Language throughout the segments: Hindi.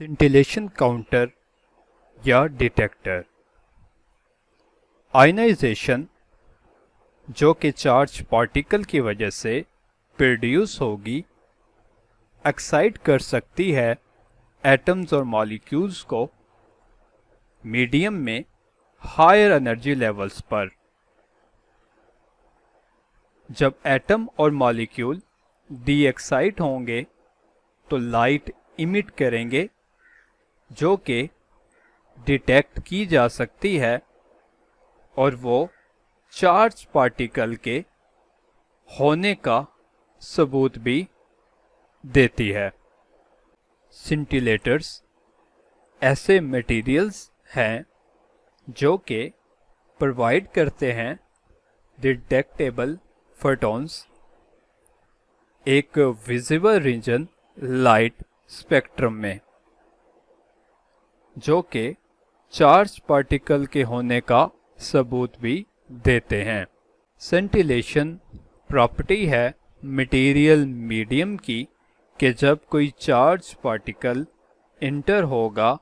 सिंटिलेशन काउंटर या डिटेक्टर। आयनाइजेशन जो कि चार्ज पार्टिकल की वजह से प्रोड्यूस होगी एक्साइट कर सकती है एटम्स और मॉलिक्यूल्स को मीडियम में हायर एनर्जी लेवल्स पर। जब एटम और मॉलिक्यूल डी एक्साइट होंगे तो लाइट इमिट करेंगे जो कि डिटेक्ट की जा सकती है और वो चार्ज पार्टिकल के होने का सबूत भी देती है। सिंटिलेटर्स ऐसे मटेरियल्स हैं जो कि प्रोवाइड करते हैं डिटेक्टेबल फोटॉन्स, एक विजिबल रीजन लाइट स्पेक्ट्रम में, जो कि चार्ज पार्टिकल के होने का सबूत भी देते हैं। सेंटिलेशन प्रॉपर्टी है मटेरियल मीडियम की कि जब कोई चार्ज पार्टिकल इंटर होगा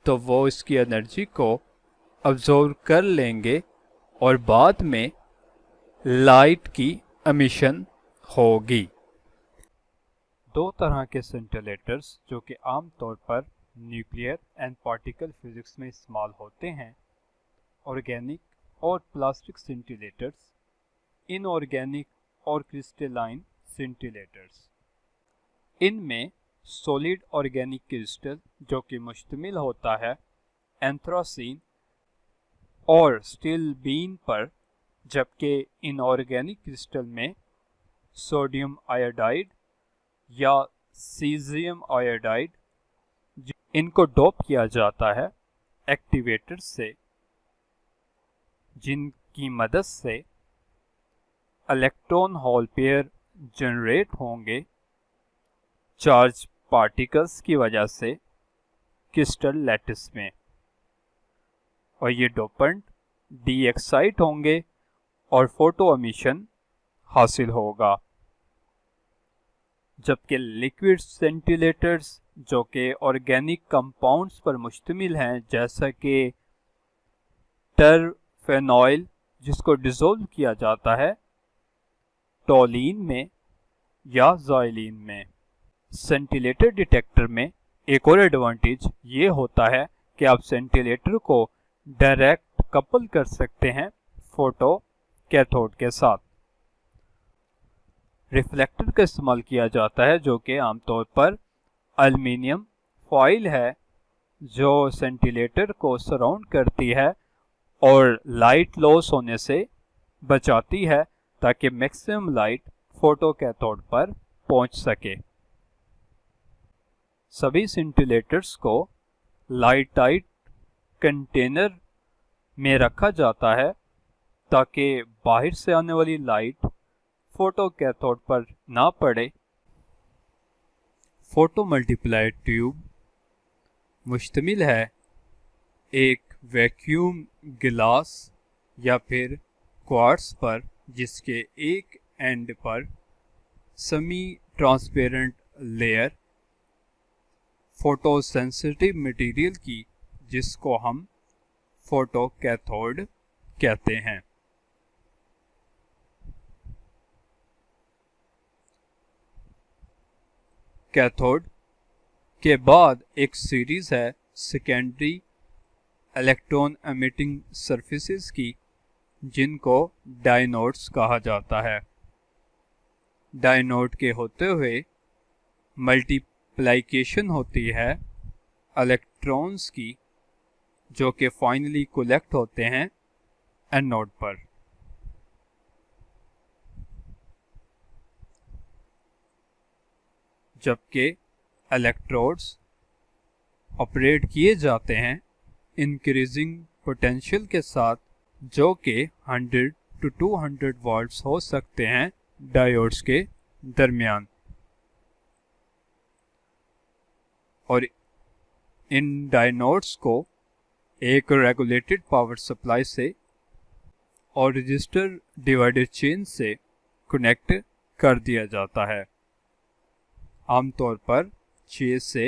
तो वो इसकी एनर्जी को अब्जॉर्ब कर लेंगे और बाद में लाइट की एमिशन होगी। दो तरह के सेंटिलेटर्स जो कि आमतौर पर न्यूक्लियर एंड पार्टिकल फिजिक्स में इस्तेमाल होते हैं, ऑर्गेनिक और प्लास्टिक सेंटिलेटर्स, इनऑर्गेनिक और क्रिस्टलाइन सेंटिलेटर्स। इनमें सॉलिड ऑर्गेनिक क्रिस्टल जो कि मुश्तमिल होता है एंथ्रासीन और स्टील बीन पर, जबकि इनऑर्गेनिक क्रिस्टल में सोडियम आयोडाइड या सीजियम आयोडाइड, इनको डोप किया जाता है एक्टिवेटर से, जिनकी मदद से इलेक्ट्रॉन होल पेयर जनरेट होंगे चार्ज पार्टिकल्स की वजह से क्रिस्टल लैटिस में, और ये डोपेंट डी एक्साइट होंगे और फोटो एमिशन हासिल होगा। जबकि लिक्विड सेंटिलेटर्स जो कि ऑर्गेनिक कंपाउंड्स पर मुश्तमिल हैं, जैसा कि टरफेनॉइल जिसको डिसॉल्व किया जाता है टोलीन में या ज़ाइलिन में। सेंटिलेटर डिटेक्टर में एक और एडवांटेज ये होता है कि आप सेंटिलेटर को डायरेक्ट कपल कर सकते हैं फोटो कैथोड के साथ। रिफ्लेक्टर का इस्तेमाल किया जाता है जो कि आमतौर पर एल्युमिनियम फॉइल है जो सेंटिलेटर को सराउंड करती है और लाइट लॉस होने से बचाती है ताकि मैक्सिमम लाइट फोटो कैथोड पर पहुंच सके। सभी सेंटिलेटर्स को लाइट टाइट कंटेनर में रखा जाता है ताकि बाहर से आने वाली लाइट फोटो कैथोड पर ना पड़े। फोटो मल्टीप्लायर ट्यूब मुश्तमिल है एक वैक्यूम गिलास या फिर क्वार्ट्स पर, जिसके एक एंड पर semi transparent layer photo sensitive material की, जिसको हम फोटो कैथोड कहते हैं। कैथोड के बाद एक सीरीज है सेकेंडरी इलेक्ट्रॉन एमिटिंग सरफेसेस की, जिनको डायनोड्स कहा जाता है। डायनोड के होते हुए मल्टीप्लिकेशन होती है इलेक्ट्रॉन्स की, जो कि फाइनली कलेक्ट होते हैं एनोड पर। जबकि इलेक्ट्रोड्स ऑपरेट किए जाते हैं इंक्रीजिंग पोटेंशियल के साथ, जो कि 100 to 200 वॉल्ट्स हो सकते हैं डायोड्स के दरमियान, और इन डायोड्स को एक रेगुलेटेड पावर सप्लाई से और रजिस्टर डिवाइडर चेन से कनेक्ट कर दिया जाता है। आमतौर पर 6 से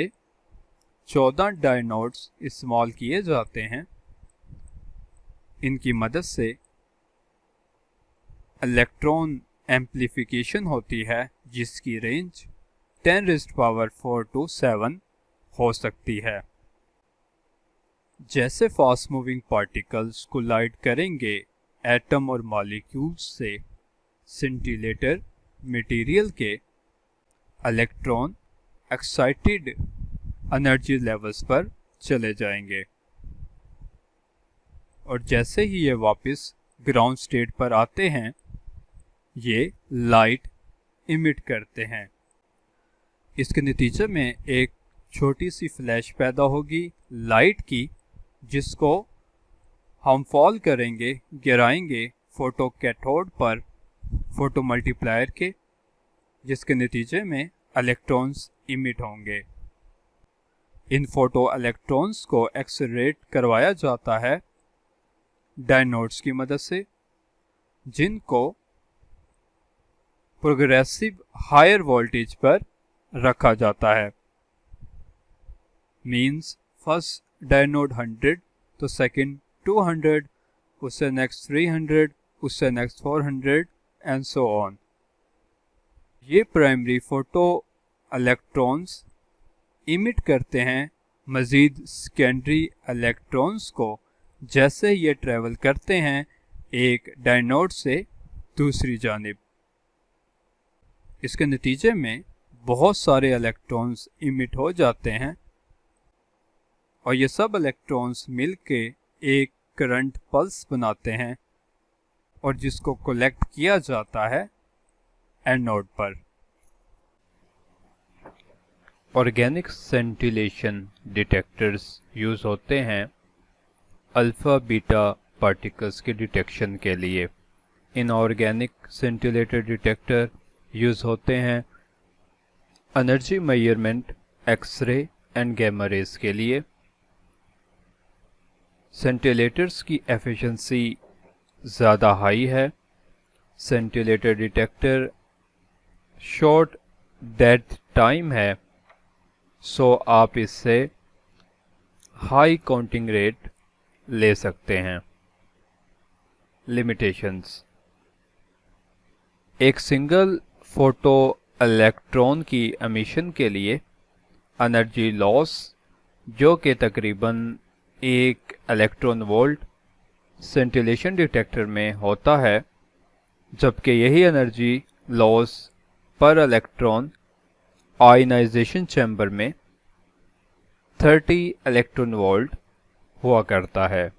14 डायनोड्स इस्तेमाल किए जाते हैं। इनकी मदद से इलेक्ट्रॉन एम्प्लीफिकेशन होती है, जिसकी रेंज 10⁻⁴ to 7 हो सकती है। जैसे फास्ट मूविंग पार्टिकल्स कोलाइड करेंगे एटम और मॉलिक्यूल्स से, सेंटिलेटर मटेरियल के इलेक्ट्रॉन एक्साइटेड एनर्जी लेवल्स पर चले जाएंगे और जैसे ही ये वापस ग्राउंड स्टेट पर आते हैं, ये लाइट इमिट करते हैं। इसके नतीजे में एक छोटी सी फ्लैश पैदा होगी लाइट की, जिसको हम फॉल करेंगे, गिराएंगे फोटो कैथोड पर फोटो मल्टीप्लायर के, जिसके नतीजे में इलेक्ट्रॉन्स इमिट होंगे। इन फोटो इलेक्ट्रॉन्स को एक्सेलरेट करवाया जाता है डायनोड्स की मदद से, जिनको प्रोग्रेसिव हायर वोल्टेज पर रखा जाता है। मींस फर्स्ट डायनोड 100 तो सेकंड 200, उससे नेक्स्ट 300, उससे नेक्स्ट 400 एंड सो ऑन। ये प्राइमरी फोटो इलेक्ट्रॉन्स इमिट करते हैं मज़ीद सेकेंडरी इलेक्ट्रॉन्स को जैसे ये ट्रेवल करते हैं एक डायनोड से दूसरी जानिब। इसके नतीजे में बहुत सारे इलेक्ट्रॉन्स इमिट हो जाते हैं और ये सब इलेक्ट्रॉन्स मिलके एक करंट पल्स बनाते हैं और जिसको कलेक्ट किया जाता है एनोड पर। ऑर्गेनिक सेंटिलेशन डिटेक्टर्स यूज़ होते हैं अल्फ़ा बीटा पार्टिकल्स के डिटेक्शन के लिए। इनऑर्गेनिक सेंटिलेटर डिटेक्टर यूज़ होते हैं energy measurement X-ray and gamma rays के लिए। सेंटिलेटर्स की एफिशिएंसी ज़्यादा हाई है। Scintillator detector short death time है, सो आप इससे हाई काउंटिंग रेट ले सकते हैं। लिमिटेशंस: एक सिंगल फोटो इलेक्ट्रॉन की एमिशन के लिए एनर्जी लॉस, जो कि तकरीबन 1 इलेक्ट्रॉन वोल्ट सेंटिलेशन डिटेक्टर में होता है, जबकि यही एनर्जी लॉस पर इलेक्ट्रॉन आयनाइजेशन चैम्बर में 30 इलेक्ट्रॉन वोल्ट हुआ करता है।